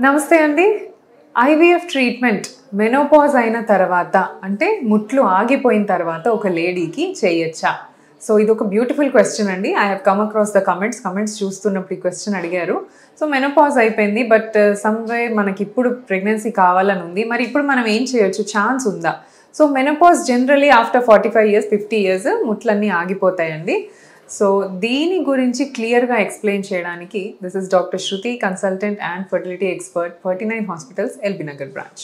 నమస్తే అండి. IVF treatment menopause అయిన తర్వాత అంటే ముట్లు ఆగిపోయిన తర్వాత ఒక లేడీకి చేయొచ్చా? సో ఇది ఒక బ్యూటిఫుల్ క్వశ్చన్ అండి. I have come across the comments చూస్తున్నప్పుడు ఈ క్వశ్చన్ అడిగారు. సో మెనోపాజ్ అయిపోయింది, బట్ సమ్వే మనకి ఇప్పుడు ప్రెగ్నెన్సీ కావాలని ఉంది, మరి ఇప్పుడు మనం ఏం చేయొచ్చు, ఛాన్స్ ఉందా? So menopause generally after 45 years 50 years ముట్లన్నీ ఆగిపోతాయండి. సో దీని గురించి క్లియర్గా ఎక్స్ప్లెయిన్ చేయడానికి this is doctor Shruti, consultant and fertility expert, 49 hospitals, LB Nagar branch.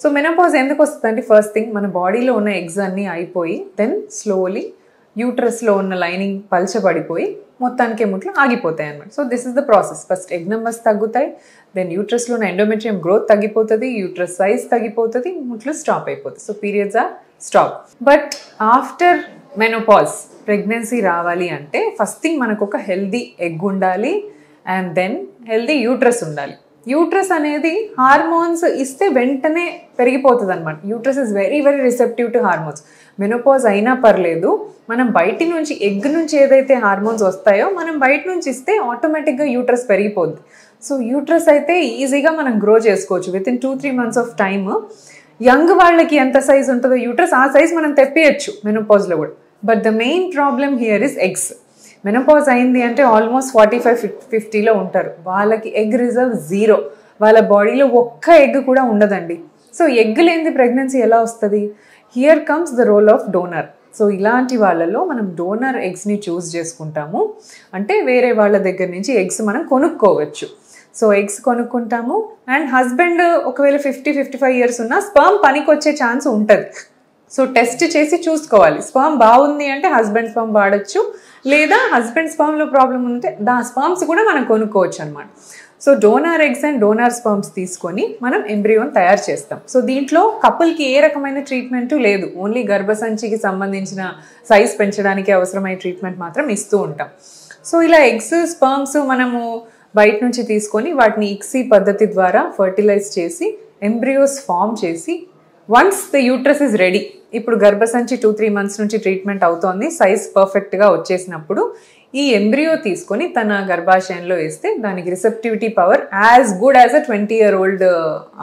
So menopause ఎందుకు వస్తుందంటే, ఫస్ట్ థింగ్ మన బాడీలో ఉన్న ఎగ్స్ అన్నీ అయిపోయి దెన్ స్లోలీ యూట్రస్లో ఉన్న లైనింగ్ పల్చబడిపోయి మొత్తానికే ముట్లు ఆగిపోతాయి అన్నమాట. So this is the process. First egg numbers తగ్గుతాయి, దెన్ యూట్రస్లో ఉన్న ఎండోమెట్రియం గ్రోత్ తగ్గిపోతుంది, యూట్రస్ సైజ్ తగ్గిపోతుంది, ముట్లు స్టాప్ అయిపోతుంది. So periods are stop. But after menopause pregnancy రావాలి అంటే ఫస్ట్ థింగ్ మనకు ఒక హెల్దీ ఎగ్ ఉండాలి అండ్ దెన్ హెల్దీ యూట్రస్ ఉండాలి. యూట్రస్ అనేది హార్మోన్స్ ఇస్తే వెంటనే పెరిగిపోతుంది అనమాట. Uterus is very very receptive to hormones. Menopause అయినా పర్లేదు, మనం బయటి నుంచి ఎగ్ నుంచి ఏదైతే హార్మోన్స్ వస్తాయో మనం బయట నుంచి ఇస్తే ఆటోమేటిక్గా యూట్రస్ పెరిగిపోద్ది. సో యూట్రస్ అయితే ఈజీగా మనం గ్రో చేసుకోవచ్చు with in 2-3 months of time. Young వాళ్ళకి ఎంత సైజ్ ఉంటుందో యూట్రస్ ఆ సైజ్ మనం తెప్పియచ్చు మెనోపాజ్లో కూడా. But the main problem here is eggs. Menopause అయింది అంటే ఆల్మోస్ట్ 45-50లో ఉంటారు, వాళ్ళకి ఎగ్ రిజర్వ్ 0, వాళ్ళ బాడీలో ఒక్క ఎగ్ కూడా ఉండదండి. సో ఎగ్ లేనిది ప్రెగ్నెన్సీ ఎలా వస్తుంది? Here comes the role of donor. So ఇలాంటి వాళ్ళలో మనం డోనర్ ఎగ్స్ని చూస్ చేసుకుంటాము. అంటే వేరే వాళ్ళ దగ్గర నుంచి ఎగ్స్ మనం కొనుక్కోవచ్చు. సో ఎగ్స్ కొనుక్కుంటాము అండ్ హస్బెండ్ ఒకవేళ 50-55 years ఉన్నా స్పర్మ్ పనికి వచ్చే ఛాన్స్ ఉంటుంది. సో టెస్ట్ చేసి చూసుకోవాలి. స్పర్మ్ బాగుంది అంటే హస్బెండ్ స్పర్మ్ వాడచ్చు, లేదా హస్బెండ్ స్పర్మ్లో ప్రాబ్లం ఉంటే స్పర్మ్స్ కూడా మనం కొనుక్కోవచ్చు అనమాట. So donor eggs and donor sperms తీసుకొని మనం ఎంబ్రియోని తయారు చేస్తాం. సో దీంట్లో కపుల్కి ఏ రకమైన ట్రీట్మెంటు లేదు, ఓన్లీ గర్భసంచికి సంబంధించిన సైజ్ పెంచడానికి అవసరమైన ట్రీట్మెంట్ మాత్రం ఇస్తూ ఉంటాం. సో ఇలా ఎగ్స్ స్పర్మ్స్ మనము బయట నుంచి తీసుకొని వాటిని ఇక్సీ పద్ధతి ద్వారా ఫర్టిలైజ్ చేసి ఎంబ్రియోస్ ఫామ్ చేసి once the uterus is ready, ఇప్పుడు గర్భసంచి 2-3 months నుంచి ట్రీట్మెంట్ అవుతోంది, సైజ్ పర్ఫెక్ట్గా వచ్చేసినప్పుడు ఈ ఎంబ్రియో తీసుకొని తన గర్భాశయంలో వేస్తే దానికి receptivity power as good as a 20-year-old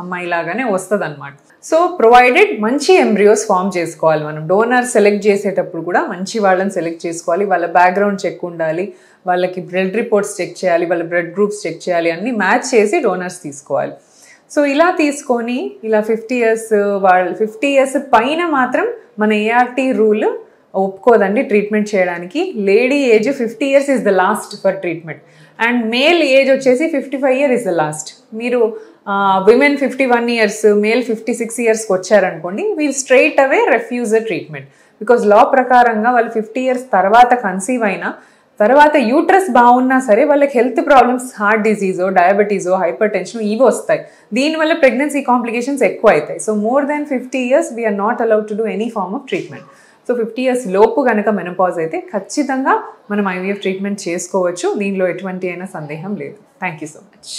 అమ్మాయి లాగానే వస్తుంది అనమాట. సో ప్రొవైడెడ్ మంచి ఎంబ్రియోస్ ఫామ్ చేసుకోవాలి. మనం డోనర్ సెలెక్ట్ చేసేటప్పుడు కూడా మంచి వాళ్ళని సెలెక్ట్ చేసుకోవాలి. వాళ్ళ బ్యాక్గ్రౌండ్ చెక్ ఉండాలి, వాళ్ళకి బ్లడ్ రిపోర్ట్స్ చెక్ చేయాలి, వాళ్ళ బ్లడ్ గ్రూప్స్ చెక్ చేయాలి, అన్నీ మ్యాచ్ చేసి డోనర్స్ తీసుకోవాలి. సో ఇలా తీసుకొని ఇలా 50 years పైన మాత్రం మన ఏఆర్టీ రూల్ ఒప్పుకోదండి ట్రీట్మెంట్ చేయడానికి. Lady age 50 years is the last for treatment and male age వచ్చేసి 55 years ఇస్ ద లాస్ట్. మీరు విమెన్ 51 years, మేల్ 56 yearsకి వచ్చారనుకోండి, we'll straight away refuse treatment. Because law ప్రకారంగా వాళ్ళు 50 years తర్వాత కన్సీవ్ అయినా తర్వాత యూట్రస్ బాగున్నా సరే వాళ్ళకి హెల్త్ ప్రాబ్లమ్స్, హార్ట్ డిజీజో, డయాబెటీసో, హైపర్ టెన్షన్ ఇవి వస్తాయి. దీనివల్ల ప్రెగ్నెన్సీ కాంప్లికేషన్స్ ఎక్కువ అవుతాయి. So more than 50 years we are not allowed to do any form of treatment. So 50 years లోపు కనుక మెనోపాజ్ అయితే ఖచ్చితంగా మనం ఐవీఎఫ్ ట్రీట్మెంట్ చేసుకోవచ్చు. దీనిలో ఎటువంటి అయినా సందేహం లేదు. Thank you so much.